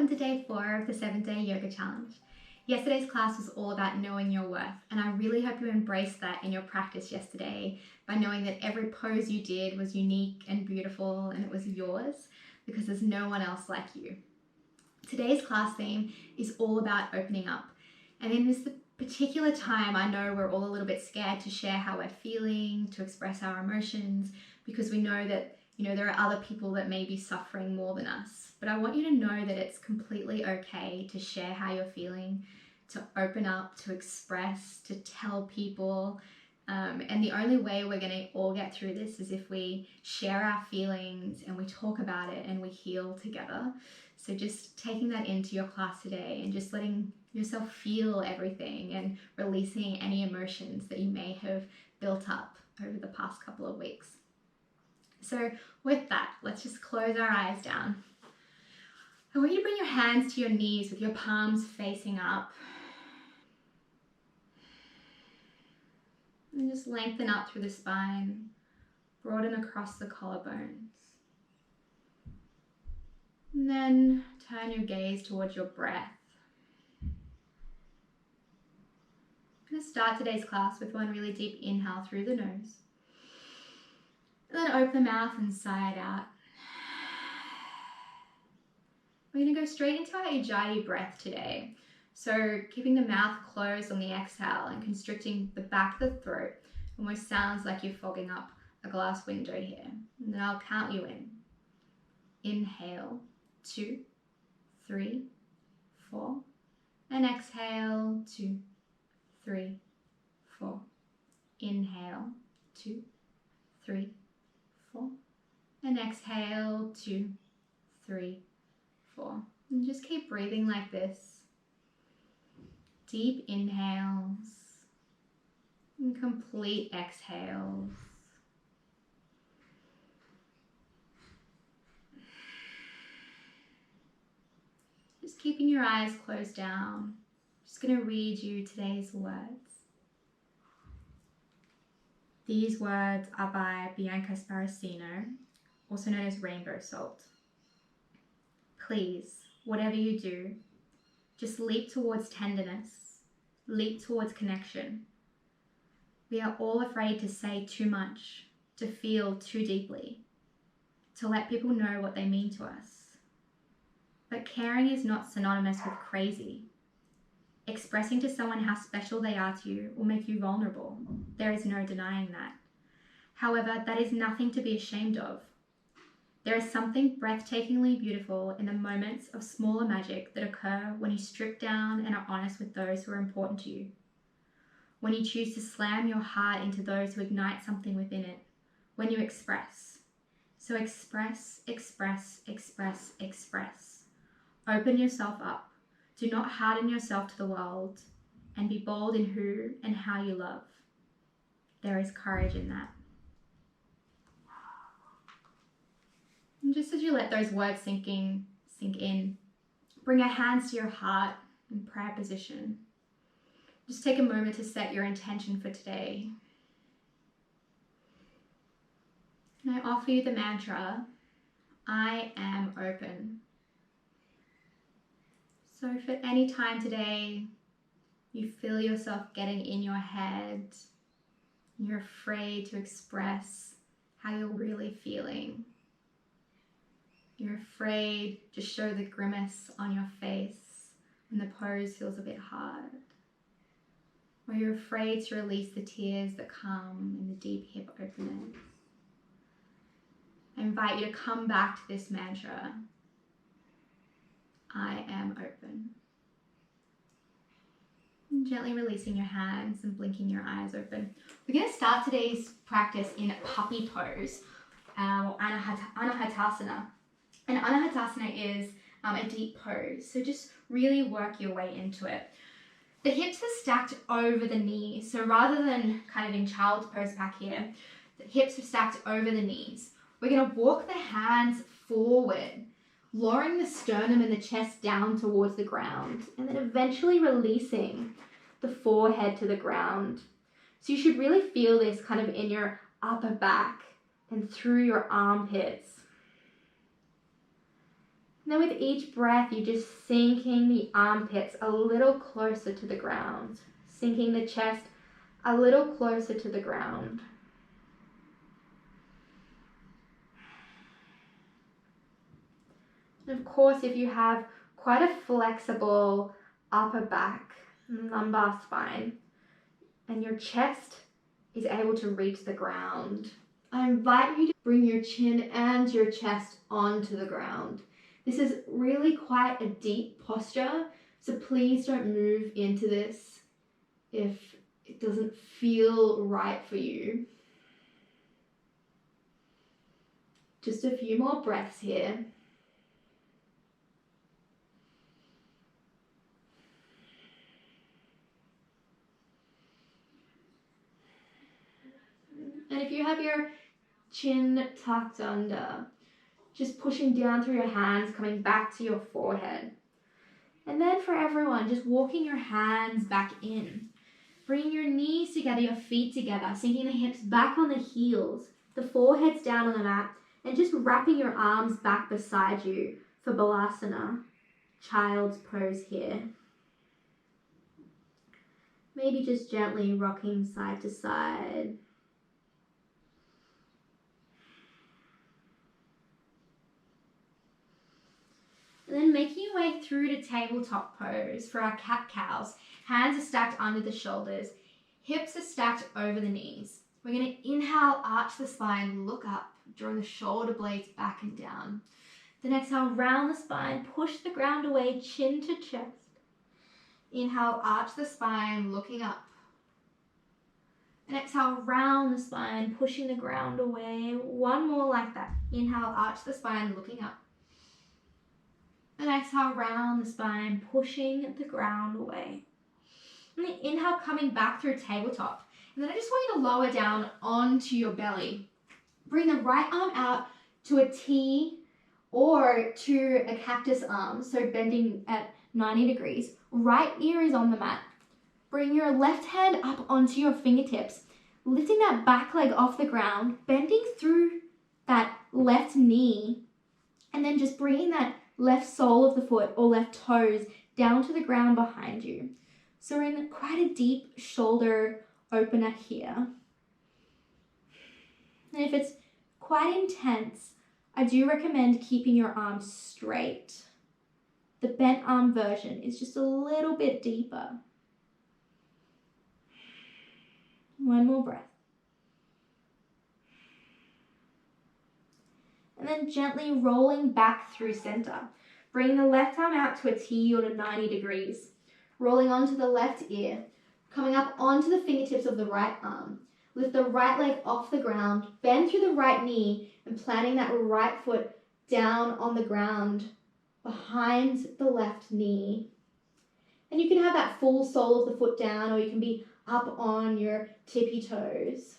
Welcome to day 4 of the 7-day yoga challenge. Yesterday's class was all about knowing your worth, and I really hope you embraced that in your practice yesterday by knowing that every pose you did was unique and beautiful and it was yours because there's no one else like you. Today's class theme is all about opening up, and in this particular time I know we're all a little bit scared to share how we're feeling, to express our emotions, because we know that there are other people that may be suffering more than us. But I want you to know that it's completely okay to share how you're feeling, to open up, to express, to tell people. And the only way we're going to all get through this is if we share our feelings and we talk about it and we heal together. So just taking that into your class today and just letting yourself feel everything and releasing any emotions that you may have built up over the past couple of weeks. So with that, let's just close our eyes down. I want you to bring your hands to your knees with your palms facing up. And just lengthen up through the spine, broaden across the collarbones. And then turn your gaze towards your breath. I'm going to start today's class with one really deep inhale through the nose. And then open the mouth and sigh it out. We're going to go straight into our Ujjayi breath today. So keeping the mouth closed on the exhale and constricting the back of the throat. Almost sounds like you're fogging up a glass window here. And then I'll count you in. Inhale, 2, 3, 4. And exhale, 2, 3, 4. Inhale, 2, 3, 4. And exhale, 2, 3, 4. And just keep breathing like this. Deep inhales and complete exhales. Just keeping your eyes closed down. Just going to read you today's words. These words are by Bianca Sparacino, also known as Rainbow Salt. Please, whatever you do, just leap towards tenderness, leap towards connection. We are all afraid to say too much, to feel too deeply, to let people know what they mean to us. But caring is not synonymous with crazy. Expressing to someone how special they are to you will make you vulnerable. There is no denying that. However, that is nothing to be ashamed of. There is something breathtakingly beautiful in the moments of smaller magic that occur when you strip down and are honest with those who are important to you. When you choose to slam your heart into those who ignite something within it. When you express. So express, express, express, express. Open yourself up. Do not harden yourself to the world, and be bold in who and how you love. There is courage in that. And just as you let those words sink in, bring your hands to your heart in prayer position. Just take a moment to set your intention for today. And I offer you the mantra, I am open. So if at any time today you feel yourself getting in your head, you're afraid to express how you're really feeling, you're afraid to show the grimace on your face when the pose feels a bit hard, or you're afraid to release the tears that come in the deep hip openings, I invite you to come back to this mantra, I am open. And gently releasing your hands and blinking your eyes open. We're going to start today's practice in puppy pose, or Anahatasana. And Anahatasana is a deep pose, so just really work your way into it. The hips are stacked over the knees, so rather than kind of in child's pose back here, the hips are stacked over the knees. We're going to walk the hands forward, lowering the sternum and the chest down towards the ground, and then eventually releasing the forehead to the ground. So you should really feel this kind of in your upper back and through your armpits. And then with each breath, you're just sinking the armpits a little closer to the ground, sinking the chest a little closer to the ground. And of course, if you have quite a flexible upper back, lumbar spine, and your chest is able to reach the ground, I invite you to bring your chin and your chest onto the ground. This is really quite a deep posture, so please don't move into this if it doesn't feel right for you. Just a few more breaths here. And if you have your chin tucked under, just pushing down through your hands, coming back to your forehead. And then for everyone, just walking your hands back in. Bringing your knees together, your feet together, sinking the hips back on the heels, the forehead's down on the mat, and just wrapping your arms back beside you for Balasana, child's pose here. Maybe just gently rocking side to side. And then making your way through to tabletop pose for our cat-cows. Hands are stacked under the shoulders. Hips are stacked over the knees. We're going to inhale, arch the spine, look up, draw the shoulder blades back and down. Then exhale, round the spine, push the ground away, chin to chest. Inhale, arch the spine, looking up. And exhale, round the spine, pushing the ground away. One more like that. Inhale, arch the spine, looking up. And exhale, round the spine, pushing the ground away. And then inhale, coming back through tabletop. And then I just want you to lower down onto your belly. Bring the right arm out to a T or to a cactus arm, so bending at 90 degrees. Right ear is on the mat. Bring your left hand up onto your fingertips, lifting that back leg off the ground, bending through that left knee, and then just bringing that left sole of the foot or left toes down to the ground behind you. So we're in quite a deep shoulder opener here. And if it's quite intense, I do recommend keeping your arms straight. The bent arm version is just a little bit deeper. One more breath. And then gently rolling back through center. Bring the left arm out to a T or to 90 degrees. Rolling onto the left ear. Coming up onto the fingertips of the right arm. Lift the right leg off the ground. Bend through the right knee and planting that right foot down on the ground behind the left knee. And you can have that full sole of the foot down, or you can be up on your tippy toes.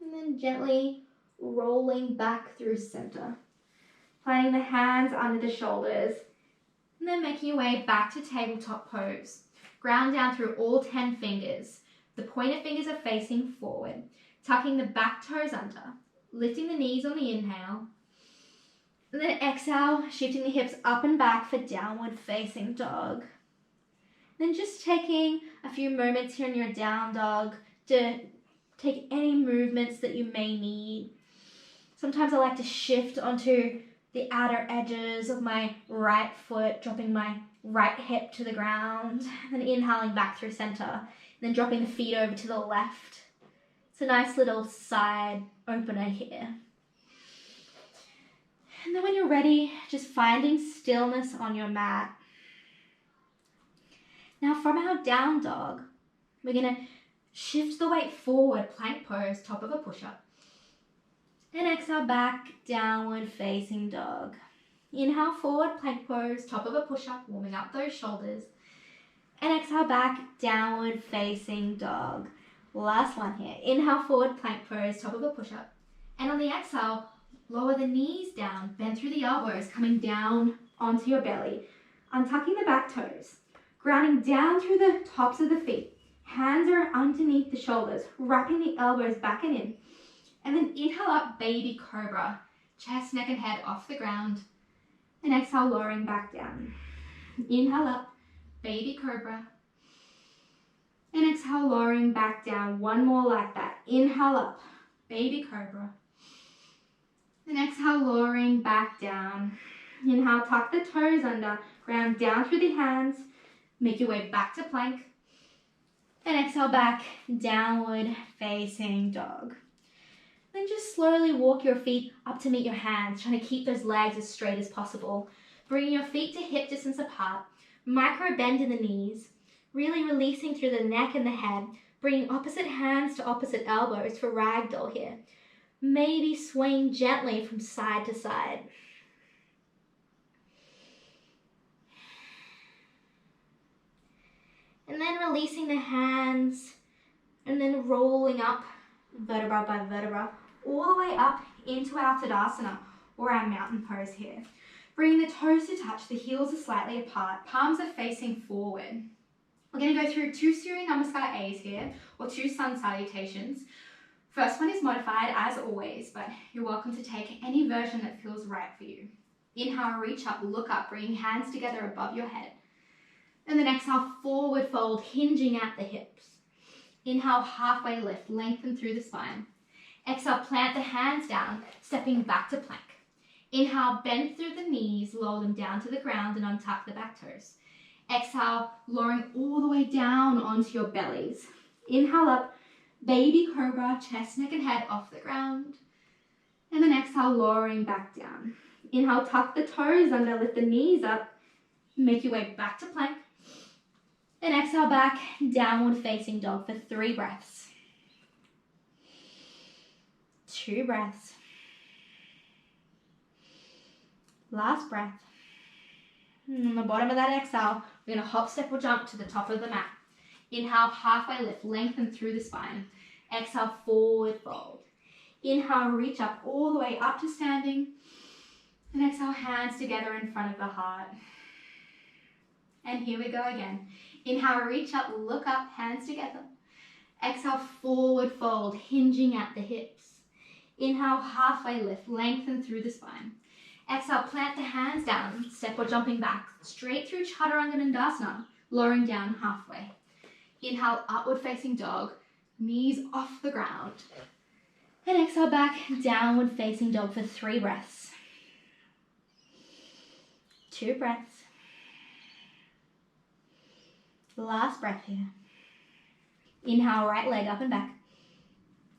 And then gently rolling back through center. Planting the hands under the shoulders. And then making your way back to tabletop pose. Ground down through all 10 fingers. The pointer fingers are facing forward. Tucking the back toes under. Lifting the knees on the inhale. And then exhale, shifting the hips up and back for downward facing dog. Then just taking a few moments here in your down dog to take any movements that you may need. Sometimes I like to shift onto the outer edges of my right foot, dropping my right hip to the ground, and then inhaling back through center, and then dropping the feet over to the left. It's a nice little side opener here. And then when you're ready, just finding stillness on your mat. Now from our down dog, we're going to shift the weight forward, plank pose, top of a push-up. And exhale back, downward facing dog. Inhale forward, plank pose, top of a push-up, warming up those shoulders. And exhale back, downward facing dog. Last one here. Inhale forward, plank pose, top of a push-up. And on the exhale, lower the knees down, bend through the elbows, coming down onto your belly. Untucking the back toes. Grounding down through the tops of the feet. Hands are underneath the shoulders, wrapping the elbows back and in. And then inhale up, baby cobra. Chest, neck, and head off the ground. And exhale, lowering back down. Inhale up, Baby cobra. and exhale, lowering back down. One more like that. Inhale up, Baby cobra. and exhale, lowering back down. Inhale, tuck the toes under, ground down through the hands. Make your way back to plank. And exhale back, downward facing dog. Then just slowly walk your feet up to meet your hands, trying to keep those legs as straight as possible. Bringing your feet to hip distance apart. Micro bend in the knees. Really releasing through the neck and the head. Bringing opposite hands to opposite elbows for ragdoll here. Maybe swaying gently from side to side. And then releasing the hands and then rolling up vertebra by vertebra all the way up into our Tadasana or our mountain pose here. Bringing the toes to touch, the heels are slightly apart, palms are facing forward. We're going to go through 2 Surya Namaskar A's here, or 2 sun salutations. First one is modified as always, but you're welcome to take any version that feels right for you. Inhale, reach up, look up, bringing hands together above your head. And then exhale, forward fold, hinging at the hips. Inhale, halfway lift, lengthen through the spine. Exhale, plant the hands down, stepping back to plank. Inhale, bend through the knees, lower them down to the ground and untuck the back toes. Exhale, lowering all the way down onto your bellies. Inhale up, baby cobra, chest, neck and head off the ground. And then exhale, lowering back down. Inhale, tuck the toes under, lift the knees up, make your way back to plank. And exhale back, downward facing dog for 3 breaths. 2 breaths. Last breath. And on the bottom of that exhale, we're going to hop, step or jump to the top of the mat. Inhale, halfway lift, lengthen through the spine. Exhale, forward fold. Inhale, reach up all the way up to standing. And exhale, hands together in front of the heart. And here we go again. Inhale, reach up, look up, hands together. Exhale, forward fold, hinging at the hips. Inhale, halfway lift, lengthen through the spine. Exhale, plant the hands down, step or jumping back, straight through Chaturanga Dandasana, lowering down halfway. Inhale, upward facing dog, knees off the ground. And exhale back, downward facing dog for 3 breaths. 2 breaths. Last breath here. Inhale, right leg up and back.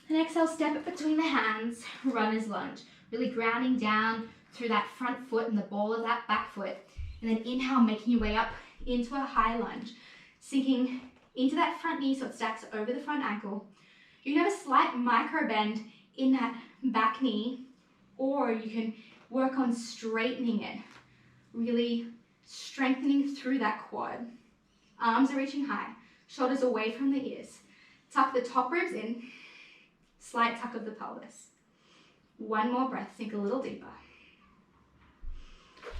And exhale, step it between the hands, runner's lunge. Really grounding down through that front foot and the ball of that back foot. And then inhale, making your way up into a high lunge. Sinking into that front knee so it stacks over the front ankle. You can have a slight micro bend in that back knee, or you can work on straightening it. Really strengthening through that quad. Arms are reaching high, shoulders away from the ears. Tuck the top ribs in, slight tuck of the pelvis. 1 more breath, sink a little deeper.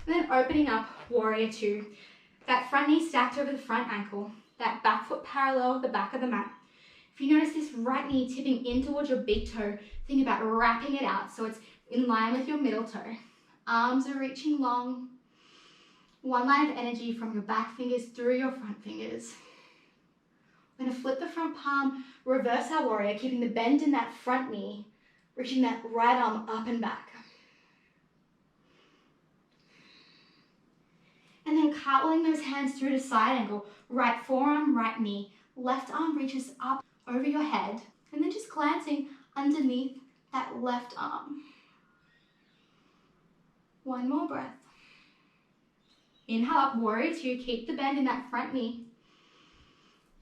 And then opening up, warrior 2. That front knee stacked over the front ankle, that back foot parallel with the back of the mat. If you notice this right knee tipping in towards your big toe, think about wrapping it out so it's in line with your middle toe. Arms are reaching long. 1 line of energy from your back fingers through your front fingers. We're going to flip the front palm, reverse our warrior, keeping the bend in that front knee, reaching that right arm up and back. And then cartwheeling those hands through to side angle, right forearm, right knee, left arm reaches up over your head, and then just glancing underneath that left arm. 1 more breath. Inhale up, warrior 2, keep the bend in that front knee.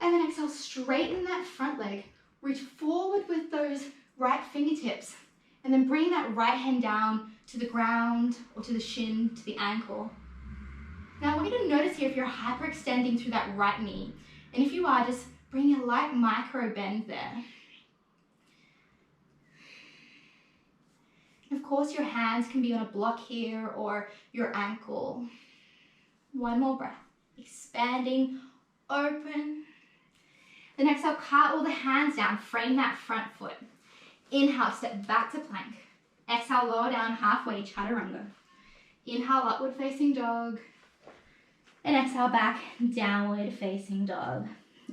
And then exhale, straighten that front leg. Reach forward with those right fingertips. And then bring that right hand down to the ground or to the shin, to the ankle. Now we're going to notice here if you're hyperextending through that right knee. And if you are, just bring a light micro bend there. And of course, your hands can be on a block here or your ankle. 1 more breath. Expanding open. Then exhale, cartwheel the hands down, frame that front foot. Inhale, step back to plank. Exhale, lower down halfway, chaturanga. Inhale, upward facing dog. And exhale, back, downward facing dog.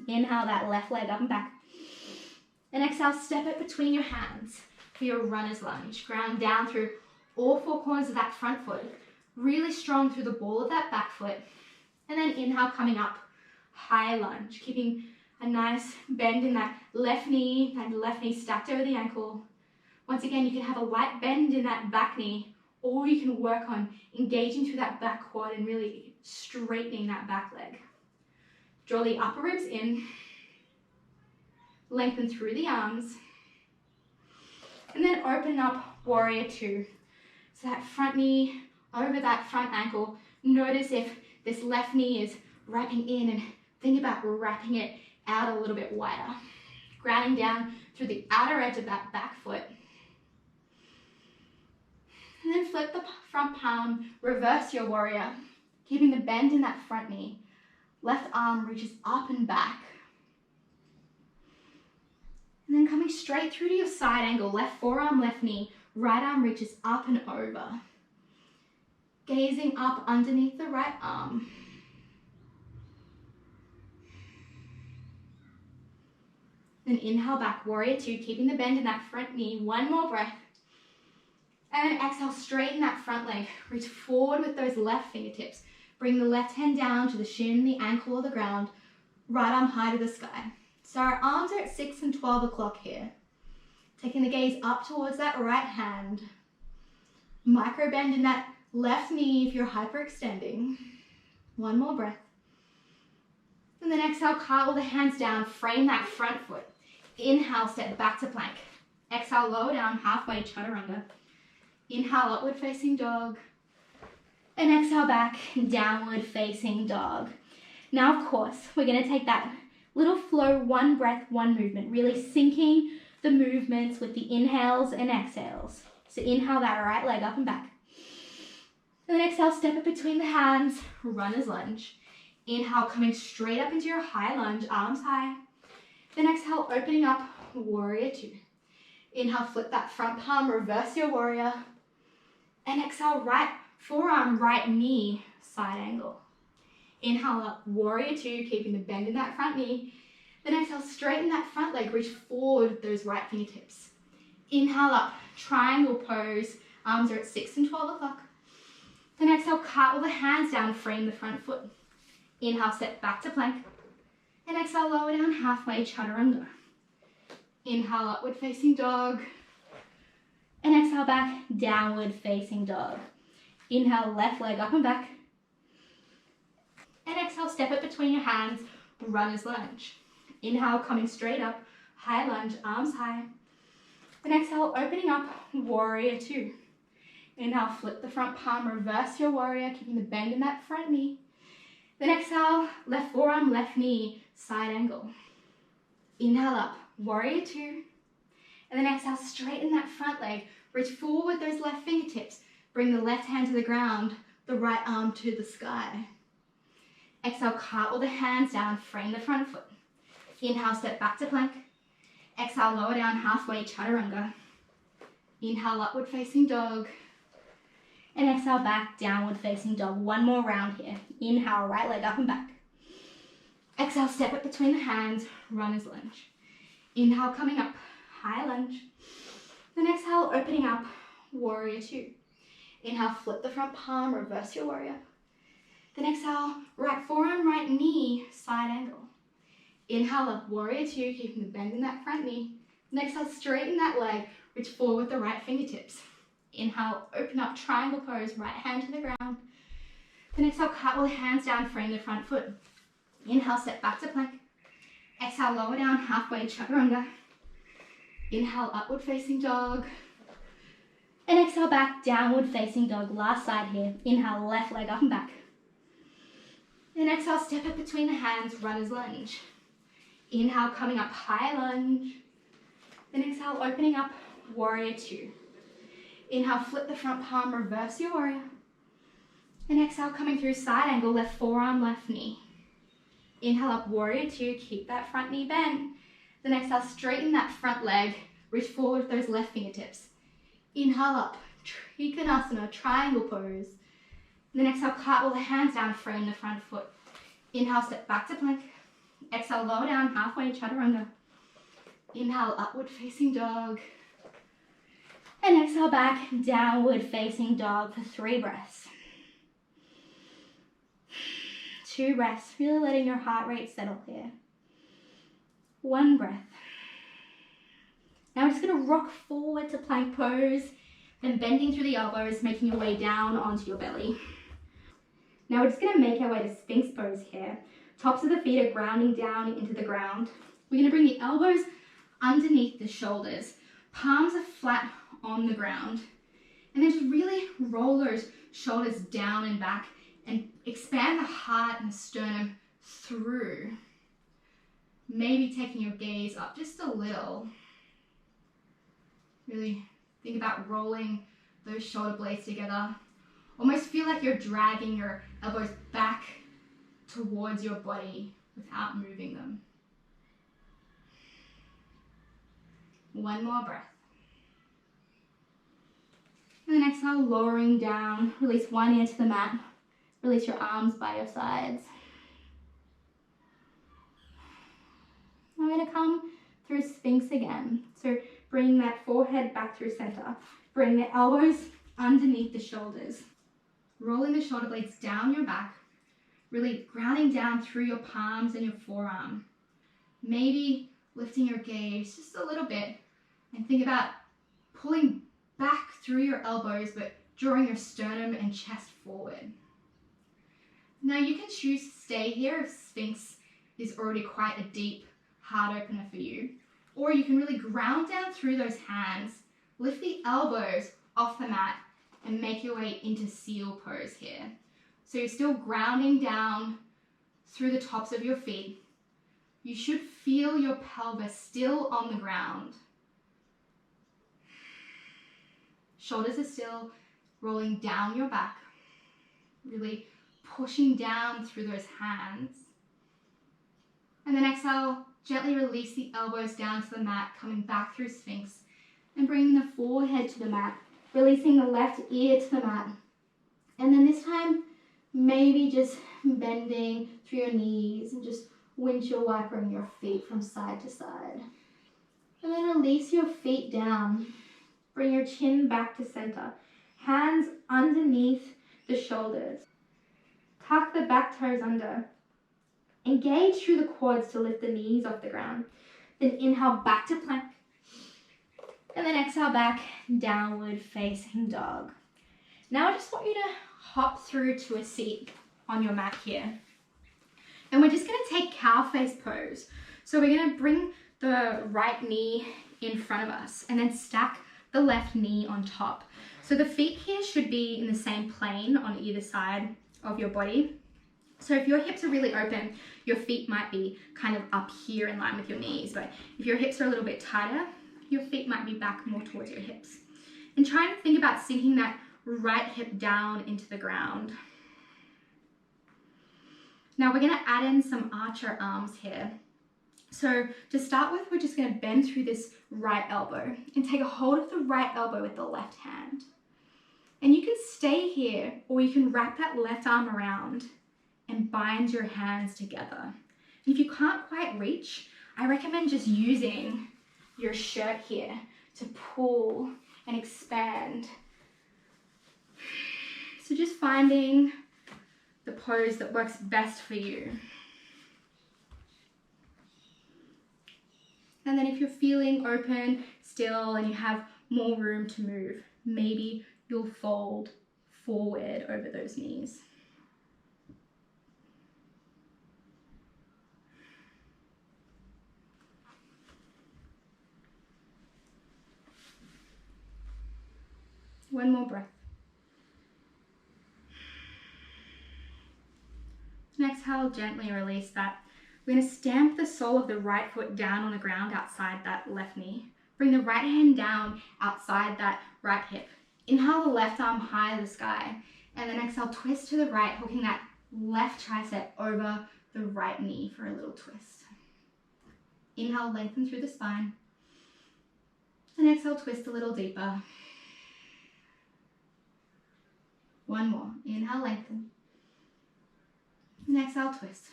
Inhale, that left leg up and back. And exhale, step it between your hands for your runner's lunge. Ground down through all four corners of that front foot. Really strong through the ball of that back foot. And then inhale, coming up, high lunge. Keeping a nice bend in that left knee stacked over the ankle. Once again, you can have a light bend in that back knee, or you can work on engaging through that back quad and really straightening that back leg. Draw the upper ribs in, lengthen through the arms, and then open up warrior two. So that front knee over that front ankle. Notice if this left knee is wrapping in, and think about wrapping it out a little bit wider. Grounding down through the outer edge of that back foot. And then flip the front palm, reverse your warrior, keeping the bend in that front knee. Left arm reaches up and back. And then coming straight through to your side angle, left forearm, left knee, right arm reaches up and over. Gazing up underneath the right arm. Then inhale back, warrior two, keeping the bend in that front knee. One more breath. And exhale, straighten that front leg. Reach forward with those left fingertips. Bring the left hand down to the shin, the ankle, or the ground. Right arm high to the sky. So our arms are at 6 and 12 o'clock here. Taking the gaze up towards that right hand. Micro bend in that left knee if you're hyperextending. One more breath. And then exhale, cartwheel the hands down, frame that front foot. Inhale, step back to plank. Exhale, lower down halfway, chaturanga. Inhale, upward facing dog. And exhale back, downward facing dog. Now, of course, we're going to take that little flow, one breath, one movement, really syncing the movements with the inhales and exhales. So inhale that right leg up and back. And then exhale, step it between the hands, runner's lunge. Inhale, coming straight up into your high lunge, arms high. Then exhale, opening up, warrior two. Inhale, flip that front palm, reverse your warrior. And exhale, right forearm, right knee, side angle. Inhale up, warrior two, keeping the bend in that front knee. Then exhale, straighten that front leg, reach forward with those right fingertips. Inhale up, triangle pose, arms are at 6 and 12 o'clock. Then exhale, cartwheel the hands down, frame the front foot. Inhale, step back to plank. And exhale, lower down halfway, chaturanga. Inhale, upward facing dog. And exhale back, downward facing dog. Inhale, left leg up and back. And exhale, step it between your hands, runner's lunge. Inhale, coming straight up, high lunge, arms high. And exhale, opening up, warrior two. Inhale, flip the front palm, reverse your warrior, keeping the bend in that front knee. Then exhale, left forearm, left knee, side angle. Inhale up, warrior two. And then exhale, straighten that front leg. Reach forward with those left fingertips. Bring the left hand to the ground, the right arm to the sky. Exhale, cartwheel the hands down, frame the front foot. Inhale, step back to plank. Exhale, lower down halfway, chaturanga. Inhale, upward facing dog. And exhale, back, downward facing dog. One more round here. Inhale, right leg up and back. Exhale, step it between the hands, runner's lunge. Inhale, coming up, high lunge. Then exhale, opening up, warrior two. Inhale, flip the front palm, reverse your warrior. Then exhale, right forearm, right knee, side angle. Inhale up, warrior two, keeping the bend in that front knee. And exhale, straighten that leg, reach forward with the right fingertips. Inhale, open up, triangle pose, right hand to the ground. Then exhale, cartwheel the hands down, frame the front foot. Inhale, step back to plank. Exhale, lower down, halfway, chaturanga. Inhale, upward facing dog. And exhale, back, downward facing dog. Last side here. Inhale, left leg up and back. And exhale, step it between the hands, runner's lunge. Inhale, coming up, high lunge. Then exhale, opening up, warrior two. Inhale, flip the front palm, reverse your warrior. And exhale, coming through side angle, left forearm, left knee. Inhale up, warrior two, keep that front knee bent. Then exhale, straighten that front leg, reach forward with those left fingertips. Inhale up, Trikonasana, triangle pose. And then exhale, cartwheel the hands down, frame the front foot. Inhale, step back to plank. Exhale, lower down, halfway, chaturanga. Inhale, upward facing dog. And exhale back, downward facing dog for 3 breaths. 2 breaths, really letting your heart rate settle here. 1 breath. Now we're just going to rock forward to plank pose, then bending through the elbows, making your way down onto your belly. Now we're just going to make our way to Sphinx pose here. Tops of the feet are grounding down into the ground. We're going to bring the elbows underneath the shoulders. Palms are flat on the ground. And then just really roll those shoulders down and back and expand the heart and the sternum through. Maybe taking your gaze up just a little. Really think about rolling those shoulder blades together. Almost feel like you're dragging your elbows back towards your body without moving them. 1 more breath. And then exhale, lowering down. Release one ear to the mat. Release your arms by your sides. I'm going to come through Sphinx again. So bring that forehead back through center. Bring the elbows underneath the shoulders. Rolling the shoulder blades down your back. Really grounding down through your palms and your forearm. Maybe lifting your gaze just a little bit and think about pulling back through your elbows but drawing your sternum and chest forward. Now you can choose to stay here if Sphinx is already quite a deep heart opener for you. Or you can really ground down through those hands, lift the elbows off the mat and make your way into seal pose here. So you're still grounding down through the tops of your feet. You should feel your pelvis still on the ground. Shoulders are still rolling down your back, really pushing down through those hands. And then exhale, gently release the elbows down to the mat, coming back through Sphinx and bringing the forehead to the mat, releasing the left ear to the mat. And then this time, maybe just bending through your knees and just windshield wipering your feet from side to side. And then release your feet down. Bring your chin back to center. Hands underneath the shoulders. Tuck the back toes under. Engage through the quads to lift the knees off the ground. Then inhale back to plank. And then exhale back, downward facing dog. Now I just want you to hop through to a seat on your mat here. And we're just going to take cow face pose. So we're going to bring the right knee in front of us and then stack the left knee on top. So the feet here should be in the same plane on either side of your body. So if your hips are really open, your feet might be kind of up here in line with your knees. But if your hips are a little bit tighter, your feet might be back more towards your hips. And try and think about sinking that right hip down into the ground. Now we're going to add in some archer arms here. So to start with, we're just going to bend through this right elbow and take a hold of the right elbow with the left hand. And you can stay here, or you can wrap that left arm around and bind your hands together. And if you can't quite reach, I recommend just using your shirt here to pull and expand. So just finding the pose that works best for you. And then if you're feeling open still and you have more room to move, maybe you'll fold forward over those knees. One more breath. And exhale, gently release that. We're going to stamp the sole of the right foot down on the ground outside that left knee. Bring the right hand down outside that right hip. Inhale the left arm high to the sky. And then exhale, twist to the right, hooking that left tricep over the right knee for a little twist. Inhale, lengthen through the spine. And exhale, twist a little deeper. One more. Inhale, lengthen. And exhale, twist.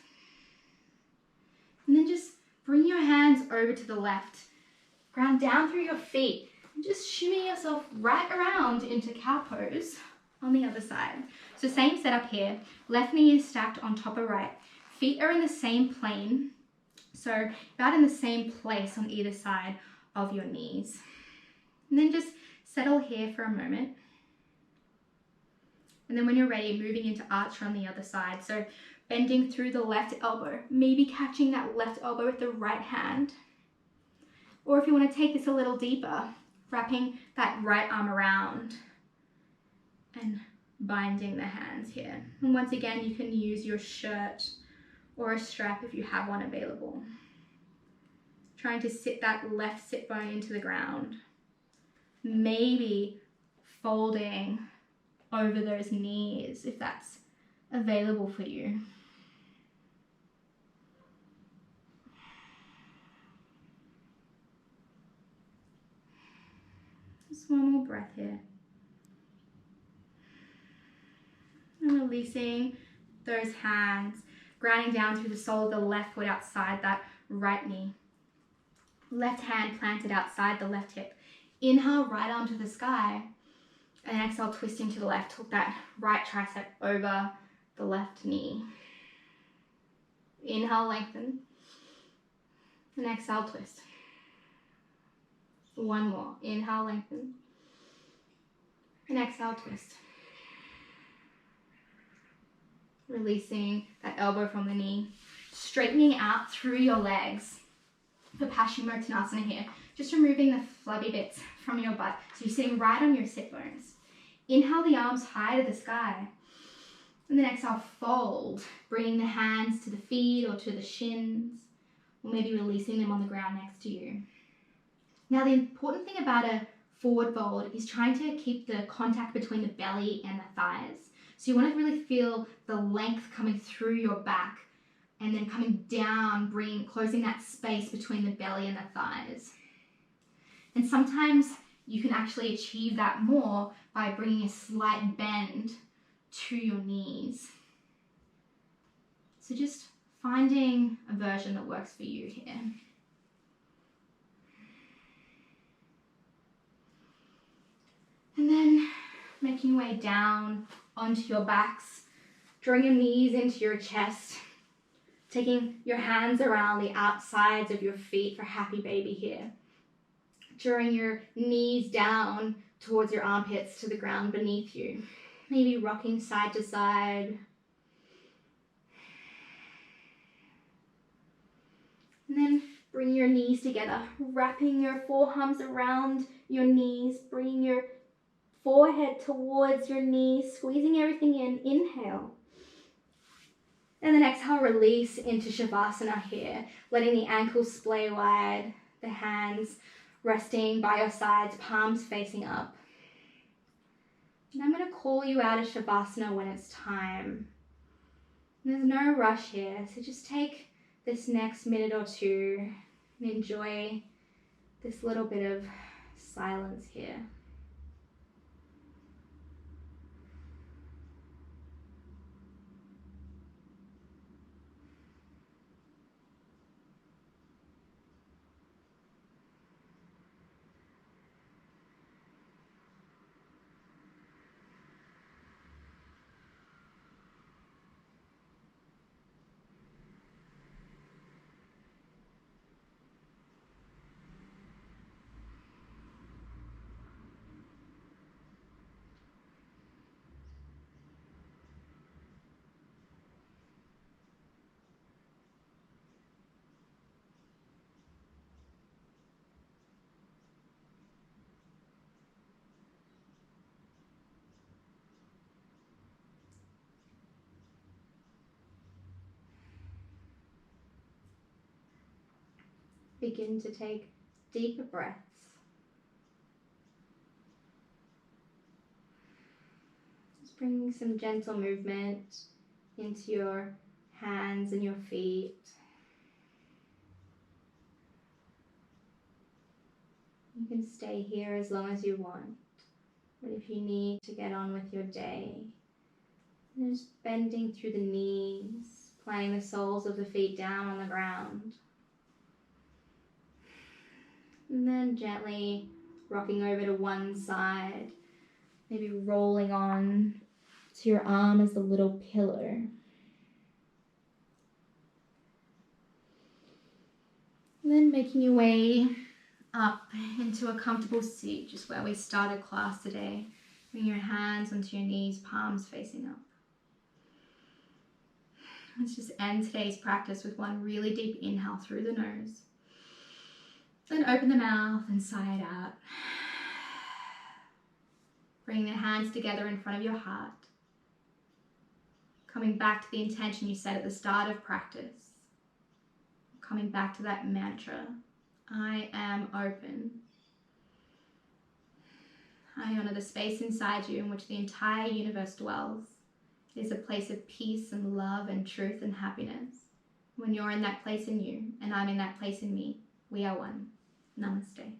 And then just bring your hands over to the left. Ground down through your feet. And just shimmy yourself right around into cow pose on the other side. So same setup here. Left knee is stacked on top of right. Feet are in the same plane. So about in the same place on either side of your knees. And then just settle here for a moment. And then when you're ready, moving into archer on the other side. So bending through the left elbow, maybe catching that left elbow with the right hand. Or if you want to take this a little deeper, wrapping that right arm around and binding the hands here. And once again, you can use your shirt or a strap if you have one available. Trying to sit that left sit bone into the ground. Maybe folding over those knees if that's available for you. Just one more breath here. And releasing those hands, grounding down through the sole of the left foot outside that right knee. Left hand planted outside the left hip. Inhale, right arm to the sky. And exhale, twisting to the left. Hook that right tricep over the left knee. Inhale, lengthen. And exhale, twist. One more. Inhale, lengthen. And exhale, twist. Releasing that elbow from the knee. Straightening out through your legs for Paschimottanasana here. Just removing the flabby bits from your butt. So you're sitting right on your sit bones. Inhale the arms high to the sky. And then exhale, fold. Bringing the hands to the feet or to the shins. Or maybe releasing them on the ground next to you. Now the important thing about a forward fold is trying to keep the contact between the belly and the thighs. So you want to really feel the length coming through your back and then coming down, closing that space between the belly and the thighs. And sometimes you can actually achieve that more by bringing a slight bend to your knees. So just finding a version that works for you here. And then making your way down onto your backs, drawing your knees into your chest, taking your hands around the outsides of your feet for happy baby here. Drawing your knees down towards your armpits to the ground beneath you. Maybe rocking side to side. And then bring your knees together, wrapping your forearms around your knees, bringing your forehead towards your knees, squeezing everything in. Inhale. And then exhale, release into Shavasana here, letting the ankles splay wide, the hands resting by your sides, palms facing up. And I'm going to call you out of Shavasana when it's time. There's no rush here, so just take this next minute or two and enjoy this little bit of silence here. Begin to take deeper breaths. Just bringing some gentle movement into your hands and your feet. You can stay here as long as you want, but if you need to get on with your day, just bending through the knees, planting the soles of the feet down on the ground, and then gently rocking over to one side, maybe rolling on to your arm as the little pillow. And then making your way up into a comfortable seat, just where we started class today. Bring your hands onto your knees, palms facing up. Let's just end today's practice with one really deep inhale through the nose. Then open the mouth and sigh it out. Bring the hands together in front of your heart. Coming back to the intention you set at the start of practice. Coming back to that mantra. I am open. I honor the space inside you in which the entire universe dwells. It is a place of peace and love and truth and happiness. When you're in that place in you, and I'm in that place in me, we are one. Namaste.